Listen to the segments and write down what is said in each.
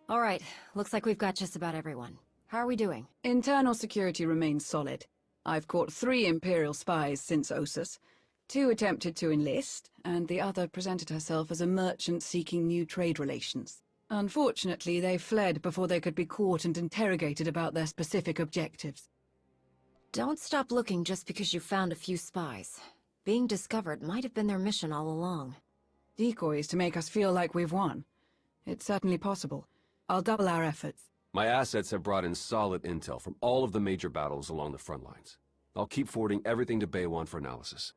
All right, looks like we've got just about everyone. How are we doing? Internal security remains solid. I've caught 3 Imperial spies since Ossus. 2 attempted to enlist, and the other presented herself as a merchant seeking new trade relations. Unfortunately, they fled before they could be caught and interrogated about their specific objectives. Don't stop looking just because you found a few spies. Being discovered might have been their mission all along. Decoys to make us feel like we've won. It's certainly possible. I'll double our efforts. My assets have brought in solid intel from all of the major battles along the front lines. I'll keep forwarding everything to Baywan for analysis.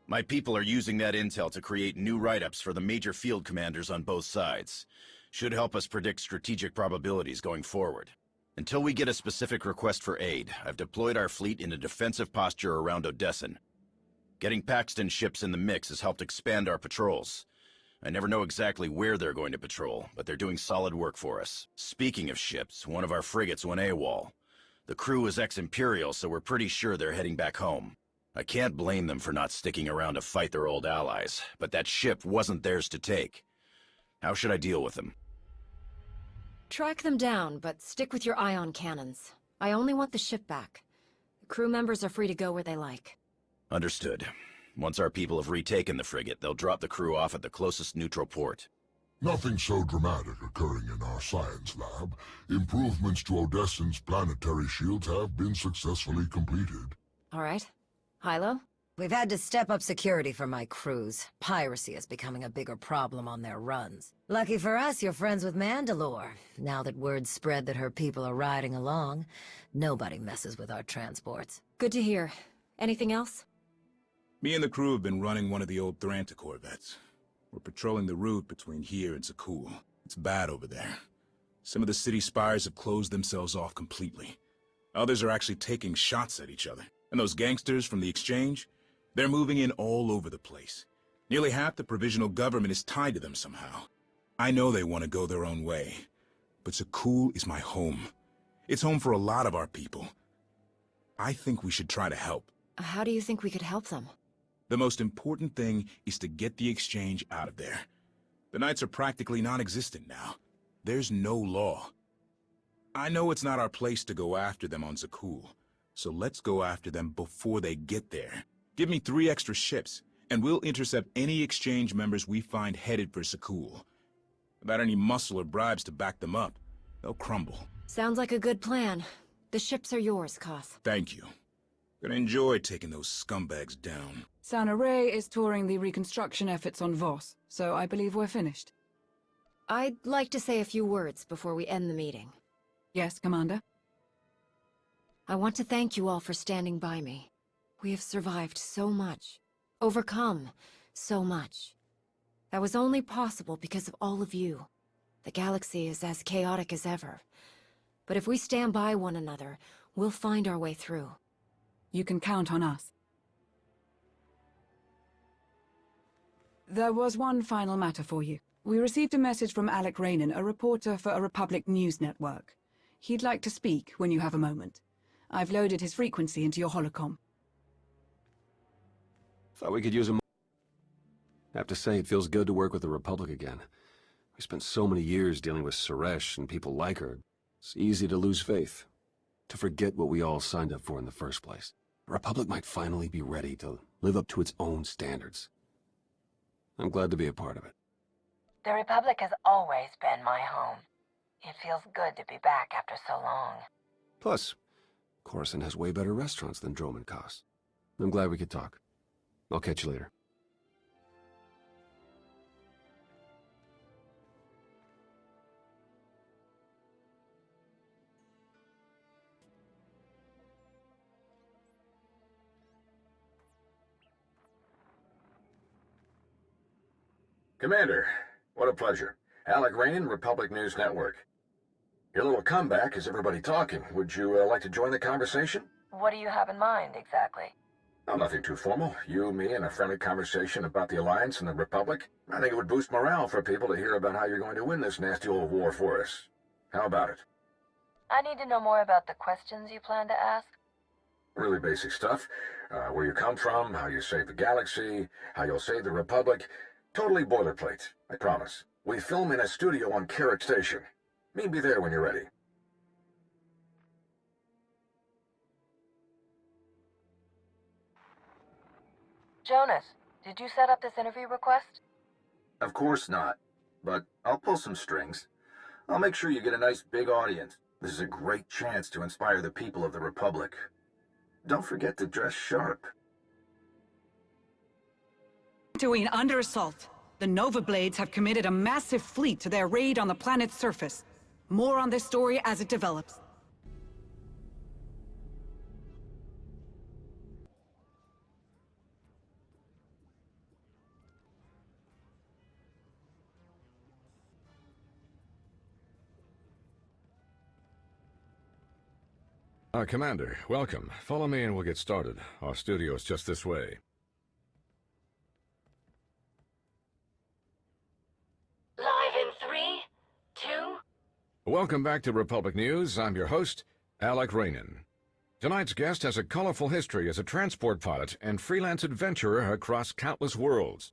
My people are using that intel to create new write-ups for the major field commanders on both sides. Should help us predict strategic probabilities going forward. Until we get a specific request for aid, I've deployed our fleet in a defensive posture around Odessan. Getting Paxton ships in the mix has helped expand our patrols. I never know exactly where they're going to patrol, but they're doing solid work for us. Speaking of ships, one of our frigates went AWOL. The crew is ex-Imperial, so we're pretty sure they're heading back home. I can't blame them for not sticking around to fight their old allies, but that ship wasn't theirs to take. How should I deal with them? Track them down, but stick with your ion cannons. I only want the ship back. The crew members are free to go where they like. Understood. Once our people have retaken the frigate, they'll drop the crew off at the closest neutral port. Nothing so dramatic occurring in our science lab. Improvements to Odessan's planetary shields have been successfully completed. All right. Hilo? We've had to step up security for my crews. Piracy is becoming a bigger problem on their runs. Lucky for us, you're friends with Mandalore. Now that word's spread that her people are riding along, nobody messes with our transports. Good to hear. Anything else? Me and the crew have been running one of the old Thranta corvettes. We're patrolling the route between here and Zakul. It's bad over there. Some of the city spires have closed themselves off completely. Others are actually taking shots at each other. And those gangsters from the exchange? They're moving in all over the place. Nearly half the provisional government is tied to them somehow. I know they want to go their own way. But Zakul is my home. It's home for a lot of our people. I think we should try to help. How do you think we could help them? The most important thing is to get the exchange out of there. The Knights are practically non-existent now. There's no law. I know it's not our place to go after them on Zakul, so let's go after them before they get there. Give me 3 extra ships, and we'll intercept any exchange members we find headed for Zakul. Without any muscle or bribes to back them up, they'll crumble. Sounds like a good plan. The ships are yours, Koth. Thank you. Gonna enjoy taking those scumbags down. Sana Ray is touring the reconstruction efforts on Voss, so I believe we're finished. I'd like to say a few words before we end the meeting. Yes, Commander? I want to thank you all for standing by me. We have survived so much, overcome so much. That was only possible because of all of you. The galaxy is as chaotic as ever. But if we stand by one another, we'll find our way through. You can count on us. There was one final matter for you. We received a message from Alec Raynon, a reporter for a Republic news network. He'd like to speak when you have a moment. I've loaded his frequency into your holocom. Thought we could use him. Have to say, it feels good to work with the Republic again. We spent so many years dealing with Suresh and people like her. It's easy to lose faith. To forget what we all signed up for in the first place. The Republic might finally be ready to live up to its own standards. I'm glad to be a part of it. The Republic has always been my home. It feels good to be back after so long. Plus, Coruscant has way better restaurants than Dromund Kaas. I'm glad we could talk. I'll catch you later. Commander, what a pleasure. Alec Raynon, Republic News Network. Your little comeback has everybody talking. Would you like to join the conversation? What do you have in mind, exactly? Oh, nothing too formal. You, me, and a friendly conversation about the Alliance and the Republic. I think it would boost morale for people to hear about how you're going to win this nasty old war for us. How about it? I need to know more about the questions you plan to ask. Really basic stuff. Where you come from, how you save the galaxy, how you'll save the Republic. Totally boilerplate, I promise. We film in a studio on Carrick Station. Meet me there when you're ready. Jonas, did you set up this interview request? Of course not, but I'll pull some strings. I'll make sure you get a nice big audience. This is a great chance to inspire the people of the Republic. Don't forget to dress sharp. Dantooine under assault. The Nova Blades have committed a massive fleet to their raid on the planet's surface. More on this story as it develops. Commander, welcome. Follow me and we'll get started. Our studio is just this way. Live in 3, 2... Welcome back to Republic News. I'm your host, Alec Rainan. Tonight's guest has a colorful history as a transport pilot and freelance adventurer across countless worlds.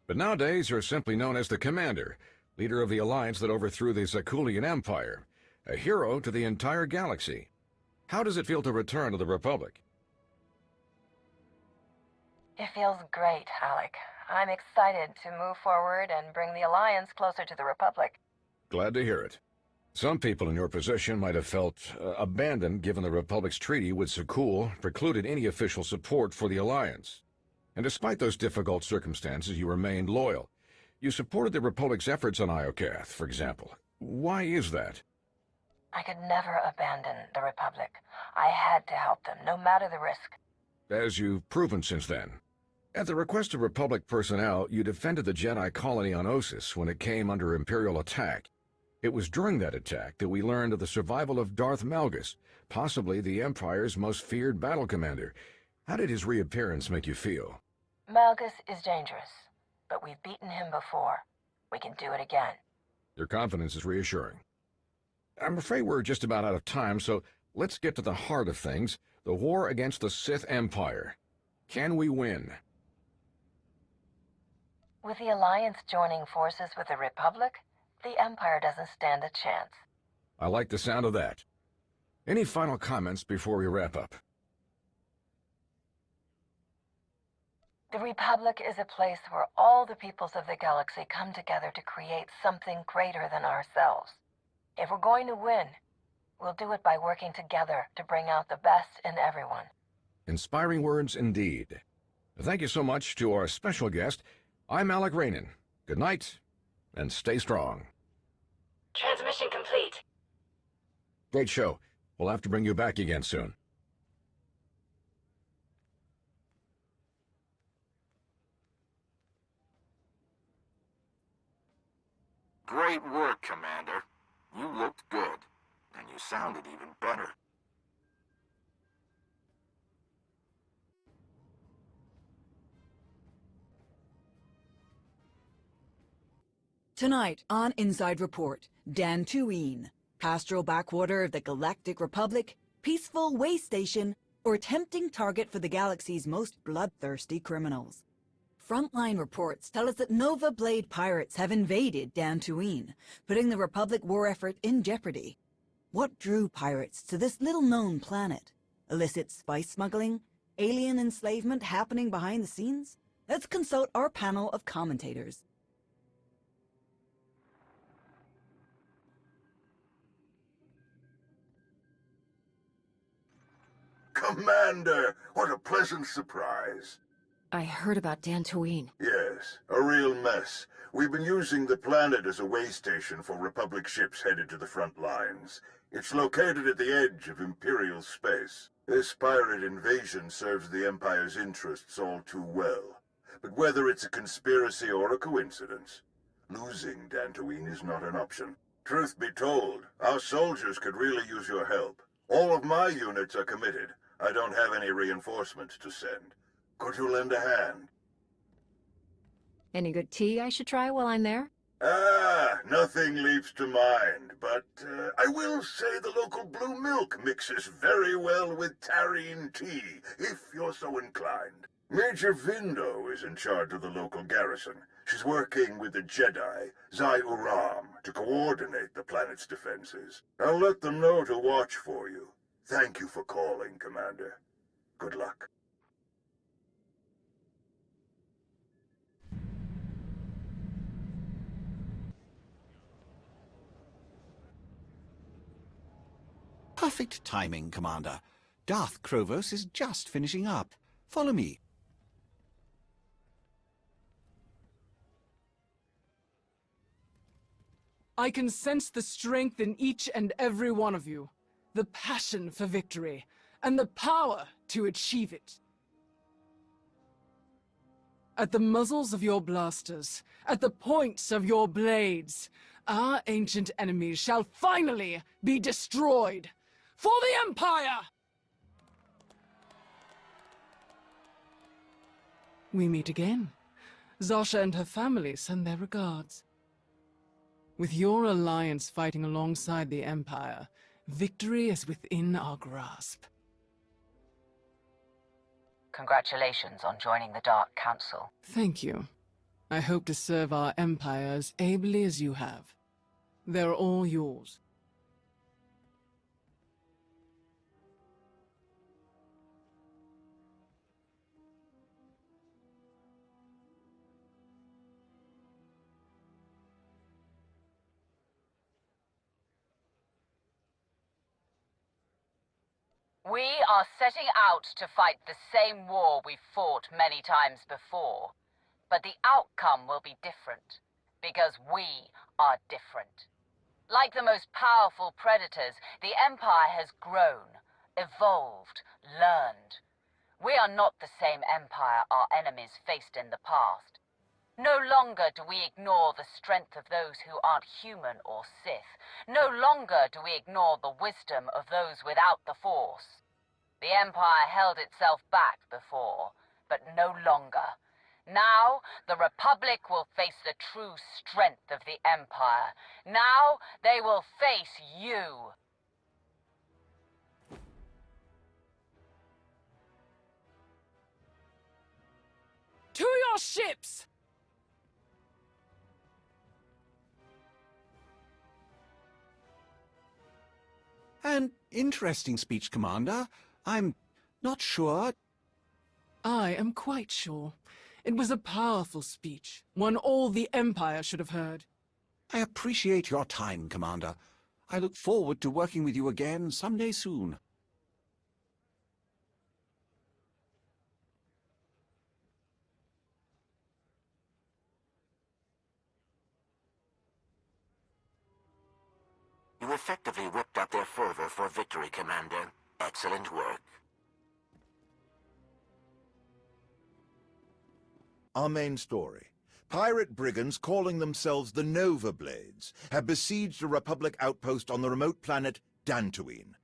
But nowadays, you're simply known as the Commander, leader of the alliance that overthrew the Zakulian Empire, a hero to the entire galaxy. How does it feel to return to the Republic? It feels great, Alec. I'm excited to move forward and bring the Alliance closer to the Republic. Glad to hear it. Some people in your position might have felt abandoned given the Republic's treaty with Zakul precluded any official support for the Alliance. And despite those difficult circumstances, you remained loyal. You supported the Republic's efforts on Iokath, for example. Why is that? I could never abandon the Republic. I had to help them, no matter the risk. As you've proven since then. At the request of Republic personnel, you defended the Jedi colony on Ossus when it came under Imperial attack. It was during that attack that we learned of the survival of Darth Malgus, possibly the Empire's most feared battle commander. How did his reappearance make you feel? Malgus is dangerous, but we've beaten him before. We can do it again. Your confidence is reassuring. I'm afraid we're just about out of time, so let's get to the heart of things, the war against the Sith Empire. Can we win? With the Alliance joining forces with the Republic, the Empire doesn't stand a chance. I like the sound of that. Any final comments before we wrap up? The Republic is a place where all the peoples of the galaxy come together to create something greater than ourselves. If we're going to win, we'll do it by working together to bring out the best in everyone. Inspiring words indeed. Thank you so much to our special guest. I'm Alec Rainan. Good night, and stay strong. Transmission complete. Great show. We'll have to bring you back again soon. Great work, Commander. You looked good, and you sounded even better. Tonight on Inside Report, Dantooine, pastoral backwater of the Galactic Republic, peaceful way station, or tempting target for the galaxy's most bloodthirsty criminals. Frontline reports tell us that Nova Blade pirates have invaded Dantooine, putting the Republic war effort in jeopardy. What drew pirates to this little-known planet? Illicit spice smuggling? Alien enslavement happening behind the scenes? Let's consult our panel of commentators. Commander, what a pleasant surprise. I heard about Dantooine. Yes, a real mess. We've been using the planet as a way station for Republic ships headed to the front lines. It's located at the edge of Imperial space. This pirate invasion serves the Empire's interests all too well. But whether it's a conspiracy or a coincidence, losing Dantooine is not an option. Truth be told, our soldiers could really use your help. All of my units are committed. I don't have any reinforcements to send. Could you lend a hand? Any good tea I should try while I'm there? Nothing leaps to mind, but I will say the local blue milk mixes very well with tarine tea, if you're so inclined. Major Vindo is in charge of the local garrison. She's working with the Jedi, Zai Uram. to coordinate the planet's defenses. I'll let them know to watch for you. Thank you for calling, Commander. Good luck. Perfect timing, Commander. Darth Krovos is just finishing up. Follow me. I can sense the strength in each and every one of you, the passion for victory, and the power to achieve it. At the muzzles of your blasters, at the points of your blades, our ancient enemies shall finally be destroyed. For the Empire! We meet again. Zasha and her family send their regards. With your alliance fighting alongside the Empire, victory is within our grasp. Congratulations on joining the Dark Council. Thank you. I hope to serve our Empire as ably as you have. They're all yours. We are setting out to fight the same war we've fought many times before. But the outcome will be different, because we are different. Like the most powerful predators, the Empire has grown, evolved, learned. We are not the same Empire our enemies faced in the past. No longer do we ignore the strength of those who aren't human or Sith. No longer do we ignore the wisdom of those without the Force. The Empire held itself back before, but no longer. Now, the Republic will face the true strength of the Empire. Now, they will face you. To your ships! An interesting speech, Commander. I'm not sure. I am quite sure. It was a powerful speech, one all the Empire should have heard. I appreciate your time, Commander. I look forward to working with you again someday soon. You effectively whipped up their fervor for victory, Commander. Excellent work. Our main story. Pirate brigands calling themselves the Nova Blades have besieged a Republic outpost on the remote planet Dantooine.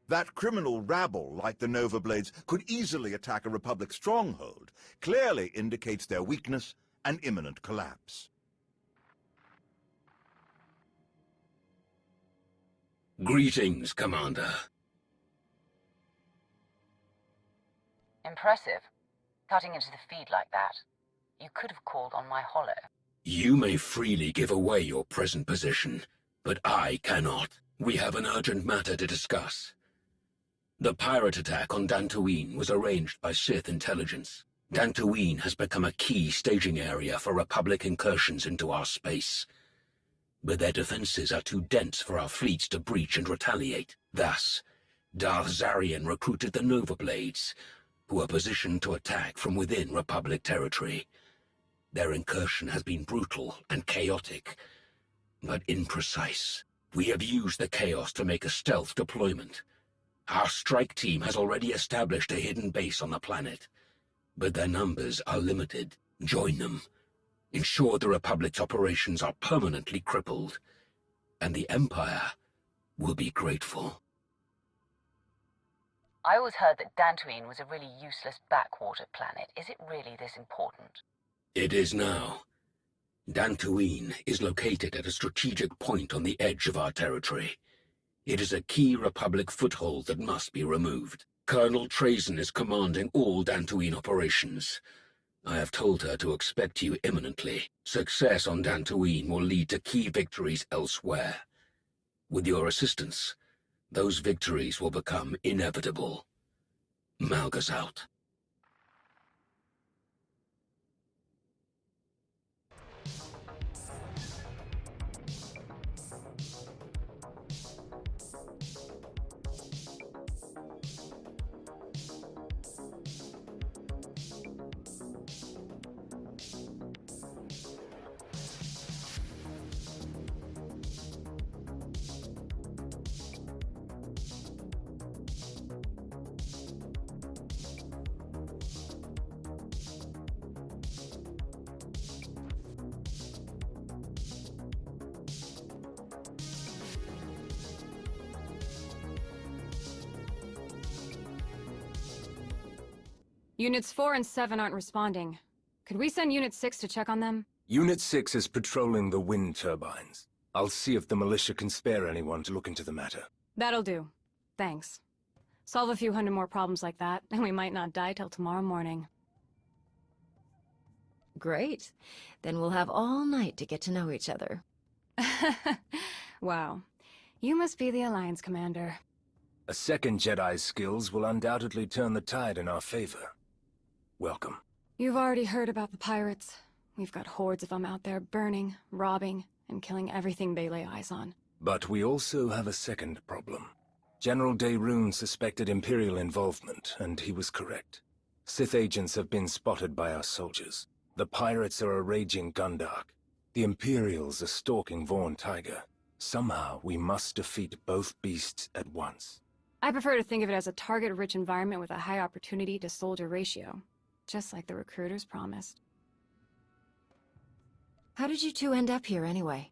That criminal rabble, like the Nova Blades, could easily attack a Republic stronghold, clearly indicates their weakness and imminent collapse. Greetings, Commander. Impressive. Cutting into the feed like that. You could have called on my holo. You may freely give away your present position, but I cannot. We have an urgent matter to discuss. The pirate attack on Dantooine was arranged by Sith intelligence. Dantooine has become a key staging area for Republic incursions into our space. But their defenses are too dense for our fleets to breach and retaliate. Thus, Darth Zarian recruited the Nova Blades, who are positioned to attack from within Republic territory. Their incursion has been brutal and chaotic, but imprecise. We have used the chaos to make a stealth deployment. Our strike team has already established a hidden base on the planet, but their numbers are limited. Join them. Ensure the Republic's operations are permanently crippled, and the Empire will be grateful. I always heard that Dantooine was a really useless backwater planet. Is it really this important? It is now. Dantooine is located at a strategic point on the edge of our territory. It is a key Republic foothold that must be removed. Colonel Trazen is commanding all Dantooine operations. I have told her to expect you imminently. Success on Dantooine will lead to key victories elsewhere. With your assistance, those victories will become inevitable. Malga's out. Units 4 and 7 aren't responding. Could we send Unit 6 to check on them? Unit 6 is patrolling the wind turbines. I'll see if the militia can spare anyone to look into the matter. That'll do. Thanks. Solve a few hundred more problems like that, and we might not die till tomorrow morning. Great. Then we'll have all night to get to know each other. Wow. You must be the Alliance commander. A second Jedi's skills will undoubtedly turn the tide in our favor. Welcome. You've already heard about the pirates. We've got hordes of them out there burning, robbing, and killing everything they lay eyes on. But we also have a second problem. General Daerun suspected Imperial involvement, and he was correct. Sith agents have been spotted by our soldiers. The pirates are a raging Gundark. The Imperials are stalking Vaughn Tiger. Somehow, we must defeat both beasts at once. I prefer to think of it as a target-rich environment with a high opportunity-to-soldier ratio. Just like the recruiters promised. How did you two end up here, anyway?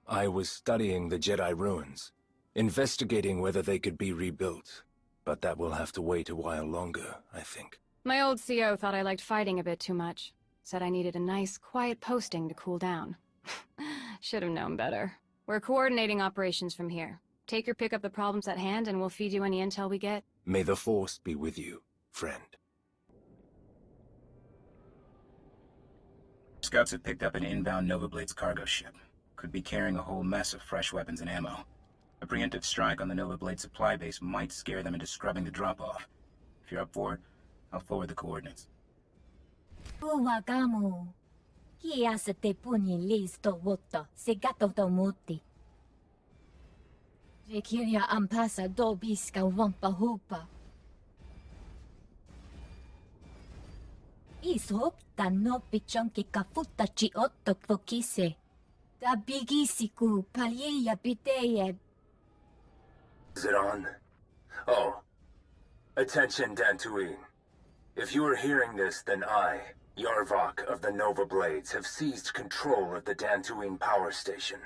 I was studying the Jedi ruins, investigating whether they could be rebuilt. But that will have to wait a while longer, I think. My old CO thought I liked fighting a bit too much. Said I needed a nice, quiet posting to cool down. Should have known better. We're coordinating operations from here. Take your pick up the problems at hand, and we'll feed you any intel we get. May the Force be with you, friend. Scouts have picked up an inbound Nova Blades cargo ship. Could be carrying a whole mess of fresh weapons and ammo. A preemptive strike on the Nova Blade supply base might scare them into scrubbing the drop-off. If you're up for it, I'll forward the coordinates. Rekiria ampasa dobiska wampa hupa. Isop no pichonki kafuta chi otto kvokise. Da bigisiku palyeya piteye. Is it on? Oh. Attention, Dantooine. If you are hearing this, then I, Yarvok of the Nova Blades, have seized control of the Dantooine power station.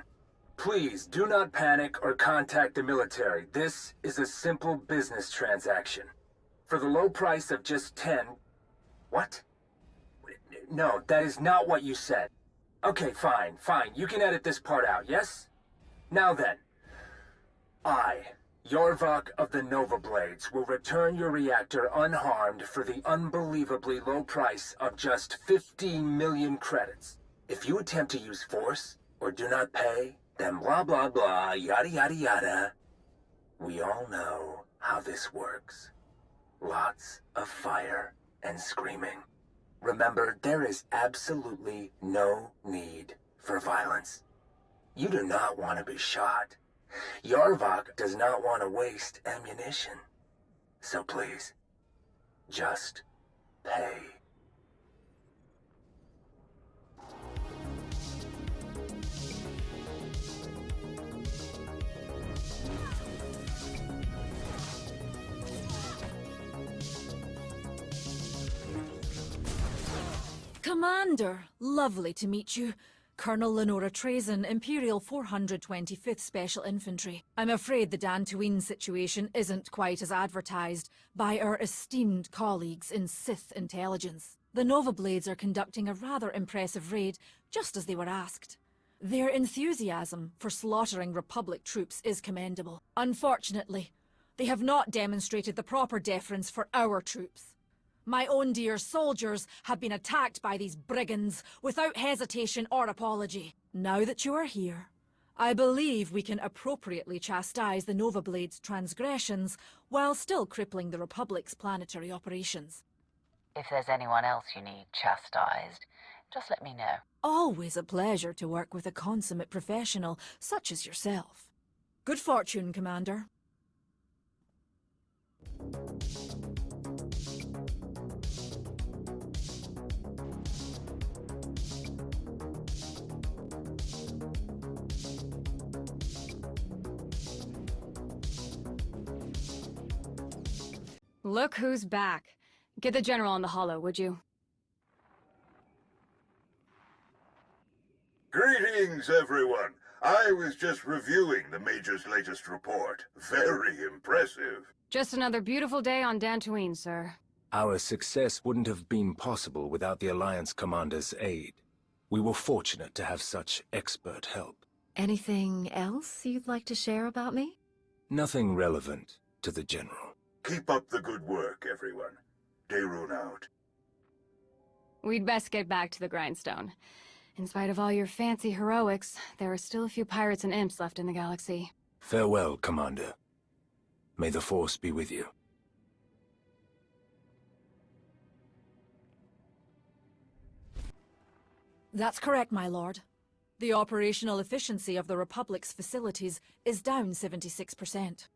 Please, do not panic or contact the military. This is a simple business transaction. For the low price of just 10... What? No, that is not what you said. Okay, fine. You can edit this part out, yes? Now then. I, Yarvok of the Nova Blades, will return your reactor unharmed for the unbelievably low price of just 15 million credits. If you attempt to use force, or do not pay, then blah blah blah, yada yada yada. We all know how this works. Lots of fire and screaming. Remember, there is absolutely no need for violence. You do not want to be shot. Yarvok does not want to waste ammunition. So please, just pay. Commander, lovely to meet you. Colonel Lenora Trazen, Imperial 425th Special Infantry. I'm afraid the Dantooine situation isn't quite as advertised by our esteemed colleagues in Sith intelligence. The Nova Blades are conducting a rather impressive raid, just as they were asked. Their enthusiasm for slaughtering Republic troops is commendable. Unfortunately, they have not demonstrated the proper deference for our troops. My own dear soldiers have been attacked by these brigands without hesitation or apology. Now that you are here, I believe we can appropriately chastise the Nova Blade's transgressions while still crippling the Republic's planetary operations. If there's anyone else you need chastised, just let me know. Always a pleasure to work with a consummate professional such as yourself. Good fortune, Commander. Look who's back. Get the General on the holo, would you? Greetings, everyone. I was just reviewing the Major's latest report. Very impressive. Just another beautiful day on Dantooine, sir. Our success wouldn't have been possible without the Alliance Commander's aid. We were fortunate to have such expert help. Anything else you'd like to share about me? Nothing relevant to the General. Keep up the good work, everyone. Daerun out. We'd best get back to the grindstone. In spite of all your fancy heroics, there are still a few pirates and imps left in the galaxy. Farewell, Commander. May the Force be with you. That's correct, my lord. The operational efficiency of the Republic's facilities is down 76%.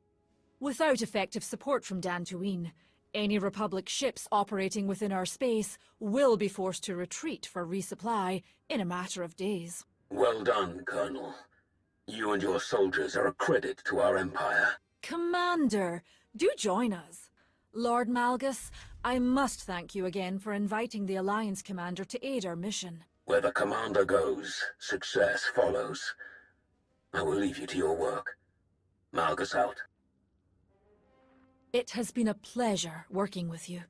Without effective support from Dantooine, any Republic ships operating within our space will be forced to retreat for resupply in a matter of days. Well done, Colonel. You and your soldiers are a credit to our Empire. Commander, do join us. Lord Malgus, I must thank you again for inviting the Alliance Commander to aid our mission. Where the Commander goes, success follows. I will leave you to your work. Malgus out. It has been a pleasure working with you.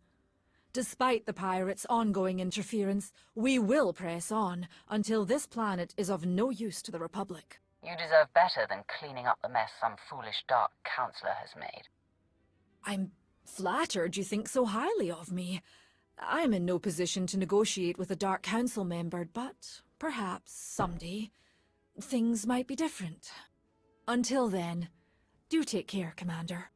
Despite the pirates' ongoing interference, we will press on until this planet is of no use to the Republic. You deserve better than cleaning up the mess some foolish Dark Counselor has made. I'm flattered you think so highly of me. I'm in no position to negotiate with a Dark Council member, but perhaps someday things might be different. Until then, do take care, Commander.